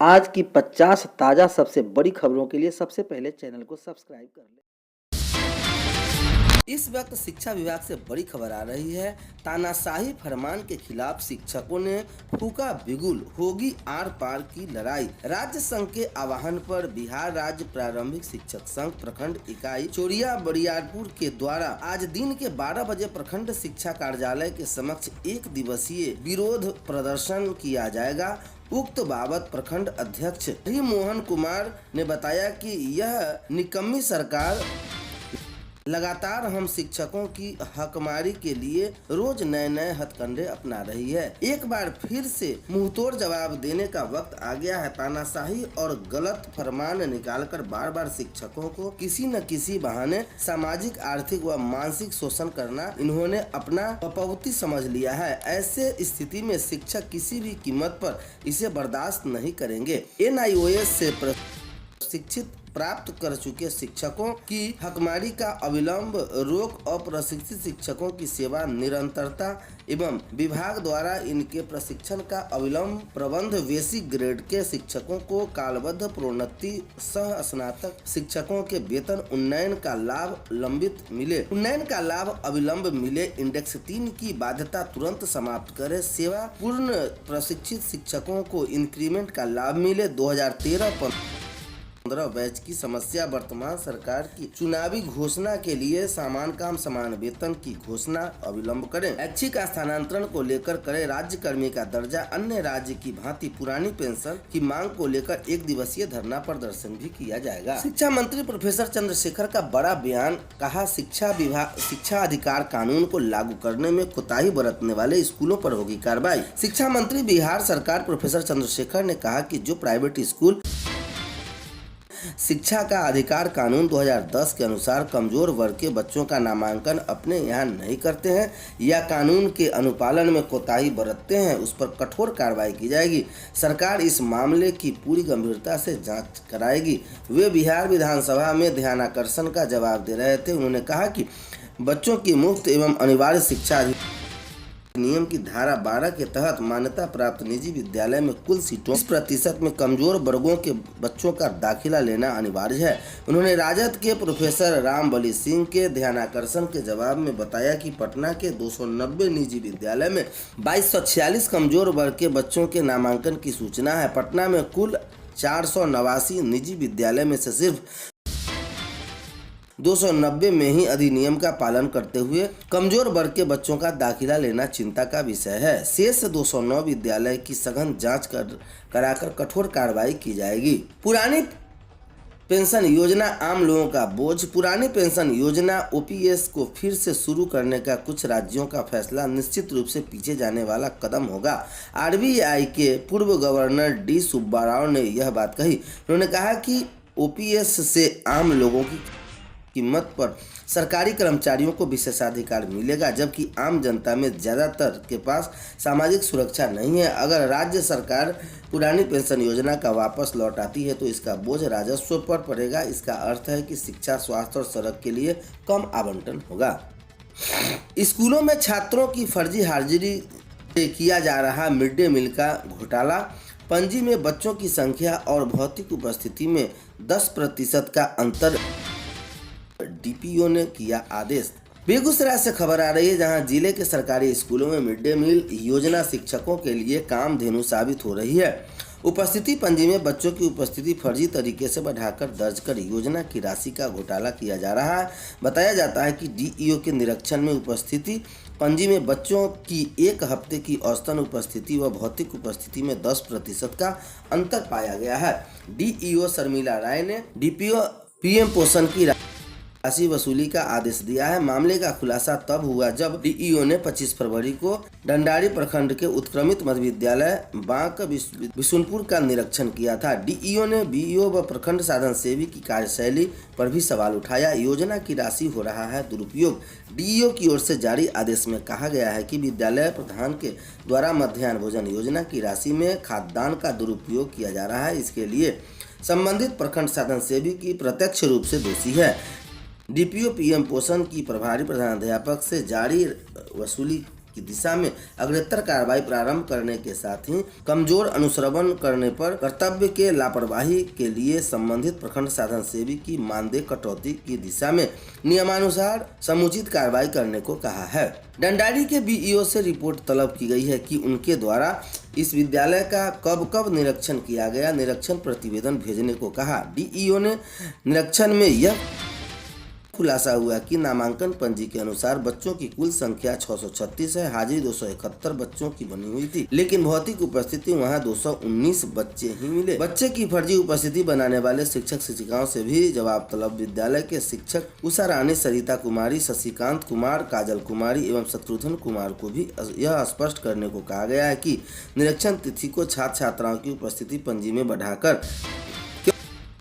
आज की 50 ताज़ा सबसे बड़ी खबरों के लिए सबसे पहले चैनल को सब्सक्राइब कर लें। इस वक्त शिक्षा विभाग से बड़ी खबर आ रही है। तानाशाही फरमान के खिलाफ शिक्षकों ने फूका बिगुल, होगी आर पार की लड़ाई। राज्य संघ के आह्वान पर बिहार राज्य प्रारंभिक शिक्षक संघ प्रखंड इकाई चोरिया बरियारपुर के द्वारा आज दिन के 12 बजे प्रखंड शिक्षा कार्यालय के समक्ष एक दिवसीय विरोध प्रदर्शन किया जाएगा। उक्त बाबत प्रखंड अध्यक्ष हरि मोहन कुमार ने बताया कि यह निकम्मी सरकार लगातार हम शिक्षकों की हकमारी के लिए रोज नए नए हथकंडे अपना रही है। एक बार फिर से मुंहतोड़ जवाब देने का वक्त आ गया है। तानाशाही और गलत फरमान निकालकर बार बार शिक्षकों को किसी न किसी बहाने सामाजिक, आर्थिक व मानसिक शोषण करना इन्होंने अपना पपौती समझ लिया है। ऐसे स्थिति में शिक्षक किसी भी कीमत पर इसे बर्दाश्त नहीं करेंगे। NIOS से प्रशिक्षित प्राप्त कर चुके शिक्षकों की हकमारी का अविलंब रोक, अप्रशिक्षित शिक्षकों की सेवा निरंतरता एवं विभाग द्वारा इनके प्रशिक्षण का अविलंब प्रबंध, बेसिक ग्रेड के शिक्षकों को कालबद्ध प्रोन्नति, सह स्नातक शिक्षकों के वेतन उन्नयन का लाभ अविलंब मिले, इंडेक्स 3 की बाध्यता तुरंत समाप्त करे, सेवा पूर्ण प्रशिक्षित शिक्षकों को इंक्रीमेंट का लाभ मिले। 2013-15 बैच की समस्या वर्तमान सरकार की चुनावी घोषणा के लिए समान काम समान वेतन की घोषणा अविलंब करें। ऐच्छिक स्थानांतरण को लेकर करे राज्य कर्मी का दर्जा, अन्य राज्य की भांति पुरानी पेंशन की मांग को लेकर एक दिवसीय धरना प्रदर्शन भी किया जाएगा। शिक्षा मंत्री प्रोफेसर चंद्रशेखर का बड़ा बयान, कहा शिक्षा अधिकार कानून को लागू करने में कोताही बरतने वाले स्कूलों पर होगी कार्रवाई। शिक्षा मंत्री बिहार सरकार प्रोफेसर चंद्रशेखर ने कहा कि जो प्राइवेट स्कूल शिक्षा का अधिकार कानून 2010 के अनुसार कमजोर वर्ग के बच्चों का नामांकन अपने यहाँ नहीं करते हैं या कानून के अनुपालन में कोताही बरतते हैं, उस पर कठोर कार्रवाई की जाएगी। सरकार इस मामले की पूरी गंभीरता से जांच कराएगी। वे बिहार विधानसभा में ध्यानाकर्षण का जवाब दे रहे थे। उन्होंने कहा कि बच्चों की मुफ्त एवं अनिवार्य शिक्षा नियम की धारा 12 के तहत मान्यता प्राप्त निजी विद्यालय में कुल सीटों 20% में कमजोर वर्गों के बच्चों का दाखिला लेना अनिवार्य है। उन्होंने राजद के प्रोफेसर रामबली सिंह के ध्यानाकर्षण के जवाब में बताया कि पटना के 290 निजी विद्यालय में 2246 कमजोर वर्ग के बच्चों के नामांकन की सूचना है। पटना में कुल 489 निजी विद्यालय में से सिर्फ 290 में ही अधिनियम का पालन करते हुए कमजोर वर्ग के बच्चों का दाखिला लेना चिंता का विषय है। शेष 209 विद्यालय की सघन जांच कराकर कठोर कार्रवाई की जाएगी। पुरानी पेंशन योजना आम लोगों का बोझ। पुरानी पेंशन योजना OPS को फिर से शुरू करने का कुछ राज्यों का फैसला निश्चित रूप से पीछे जाने वाला कदम होगा। RBI के पूर्व गवर्नर D सुब्बाराव ने यह बात कही। उन्होंने कहा कि OPS से आम लोगों की कीमत पर सरकारी कर्मचारियों को विशेषाधिकार मिलेगा, जबकि आम जनता में ज्यादातर के पास सामाजिक सुरक्षा नहीं है। अगर राज्य सरकार पुरानी पेंशन योजना का वापस लौटाती है तो इसका बोझ राजस्व पर पड़ेगा। इसका अर्थ है कि शिक्षा, स्वास्थ्य और सड़क के लिए कम आवंटन होगा। स्कूलों में छात्रों की फर्जी हाजिरी से किया जा रहा मिड डे मील का घोटाला। पंजी में बच्चों की संख्या और भौतिक उपस्थिति में 10% का अंतर, DPO ने किया आदेश। बेगूसराय से खबर आ रही है, जहां जिले के सरकारी स्कूलों में मिड डे मील योजना शिक्षकों के लिए कामधेनु साबित हो रही है। उपस्थिति पंजी में बच्चों की उपस्थिति फर्जी तरीके से बढ़ाकर दर्ज कर योजना की राशि का घोटाला किया जा रहा है। बताया जाता है कि DEO के निरीक्षण में उपस्थिति पंजी में बच्चों की एक हफ्ते की औसतन उपस्थिति व भौतिक उपस्थिति में 10% का अंतर पाया गया है। DEO शर्मिला राय ने DPO PM पोषण की राशि वसूली का आदेश दिया है। मामले का खुलासा तब हुआ जब DEO ने 25 फरवरी को डंडारी प्रखंड के उत्क्रमित मध्य विद्यालय बांक बिशुनपुर का निरीक्षण किया था। DEO ने BEO व प्रखंड साधन सेवी की कार्यशैली पर भी सवाल उठाया। योजना की राशि हो रहा है दुरुपयोग। DEO की ओर से जारी आदेश में कहा गया है कि विद्यालय प्रधान के द्वारा मध्याह्न भोजन योजना की राशि में खाद्यान्न का दुरुपयोग किया जा रहा है। इसके लिए संबंधित प्रखंड साधन सेवी की प्रत्यक्ष रूप से दोषी है। DPO PM पोषण की प्रभारी प्रधानाध्यापक से जारी वसूली की दिशा में अग्रतर कार्रवाई प्रारंभ करने के साथ ही कमजोर अनुश्रवण करने पर कर्तव्य के लापरवाही के लिए संबंधित प्रखंड साधन सेवी की मानदेय कटौती की दिशा में नियमानुसार समुचित कार्रवाई करने को कहा है। डंडारी के बीईओ से रिपोर्ट तलब की गई है कि उनके द्वारा इस विद्यालय का कब कब निरीक्षण किया गया, निरीक्षण प्रतिवेदन भेजने को कहा। डीईओ ने निरीक्षण में यह खुलासा हुआ कि नामांकन पंजी के अनुसार बच्चों की कुल संख्या 636 है। हाजिरी 271 बच्चों की बनी हुई थी, लेकिन भौतिक उपस्थिति वहां 219 बच्चे ही मिले। बच्चे की फर्जी उपस्थिति बनाने वाले शिक्षक शिक्षिकाओं से भी जवाब तलब। विद्यालय के शिक्षक उषा रानी, सरिता कुमारी, शशिकांत कुमार, काजल कुमारी एवं शत्रुघ्न कुमार को भी यह स्पष्ट करने को कहा गया है कि निरीक्षण तिथि को छात्र छात्राओं की उपस्थिति पंजी में बढ़ाकर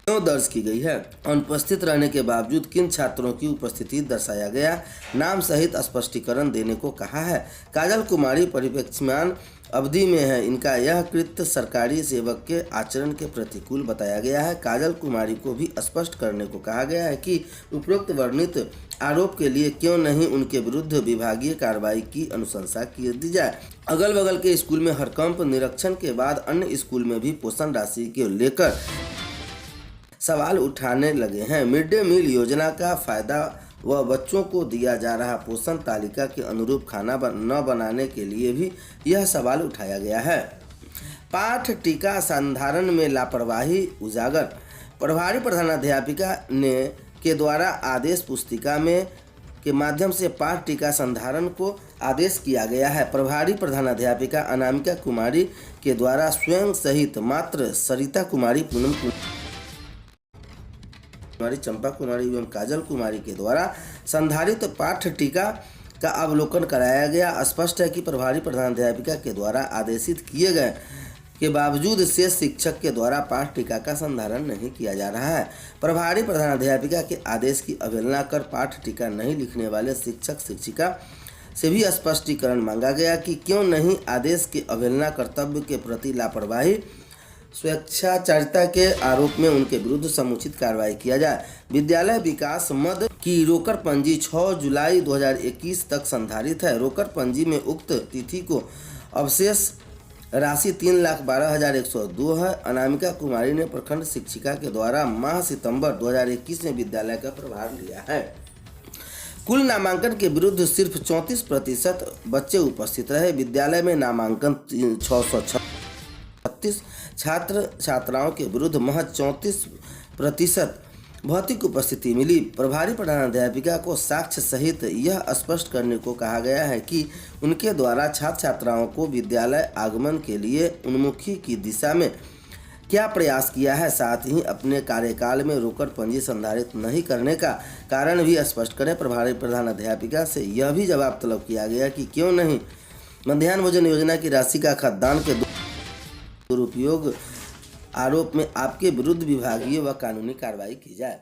क्यों दर्ज की गई है, अनुपस्थित रहने के बावजूद किन छात्रों की उपस्थिति दर्शाया गया, नाम सहित स्पष्टीकरण देने को कहा है। काजल कुमारी परिप्रेक्ष्यमान अवधि में है। इनका यह कृत्य सरकारी सेवक के आचरण के प्रतिकूल बताया गया है। काजल कुमारी को भी स्पष्ट करने को कहा गया है कि उपरोक्त वर्णित आरोप के लिए क्यों नहीं उनके विरुद्ध विभागीय कार्रवाई की अनुशंसा की दी जाए। अगल बगल के स्कूल में हड़कंप, निरीक्षण के बाद अन्य स्कूल में भी पोषण राशि के लेकर सवाल उठाने लगे हैं। मिड डे मील योजना का फायदा व बच्चों को दिया जा रहा पोषण तालिका के अनुरूप खाना न बनाने के लिए भी यह सवाल उठाया गया है। पाठ टीका संधारण में लापरवाही उजागर। प्रभारी प्रधानाध्यापिका के द्वारा आदेश पुस्तिका में के माध्यम से पाठ टीका संधारण को आदेश किया गया है। प्रभारी प्रधानाध्यापिका अनामिका कुमारी के द्वारा स्वयं सहित मात्र सरिता कुमारी, पूनम कुमारी, चंपा कुमारी एवं काजल कुमारी के द्वारा संधारित पाठ टीका का अवलोकन कराया गया। स्पष्ट है कि प्रभारी प्रधानाध्यापिका के द्वारा आदेशित किए गए के बावजूद शेष शिक्षक के द्वारा पाठ टीका का संधारण नहीं किया जा रहा है। प्रभारी प्रधानाध्यापिका के आदेश की अवहेलना कर पाठ टीका नहीं लिखने वाले शिक्षक शिक्षिका से भी स्पष्टीकरण मांगा गया कि क्यों नहीं आदेश की अवहेलना, कर्तव्य के प्रति लापरवाही, स्वेच्छाचारिता के आरोप में उनके विरुद्ध समुचित कार्रवाई किया जाए। विद्यालय विकास मद की रोकर पंजी 6 जुलाई 2021 तक संधारित है। रोकर पंजी में उक्त तिथि को अवशेष राशि 3,12,102 है। अनामिका कुमारी ने प्रखंड शिक्षिका के द्वारा माह सितंबर 2021 में विद्यालय का प्रभार लिया है। कुल नामांकन के विरुद्ध सिर्फ 34% बच्चे उपस्थित रहे। विद्यालय में नामांकन 636 छात्र छात्राओं के विरुद्ध महज 34% भौतिक उपस्थिति मिली। प्रभारी प्रधानाध्यापिका को साक्ष्य सहित यह स्पष्ट करने को कहा गया है कि उनके द्वारा छात्र छात्राओं को विद्यालय आगमन के लिए उन्मुखी की दिशा में क्या प्रयास किया है, साथ ही अपने कार्यकाल में रोकर पंजी संधारित नहीं करने का कारण भी स्पष्ट करें। प्रभारी प्रधानाध्यापिका से यह भी जवाब तलब किया गया कि क्यों नहीं मध्याह्न भोजन योजना की राशि का खाद्यान्न के दुरुपयोग आरोप में आपके विरुद्ध विभागीय व कानूनी कार्रवाई की जाए।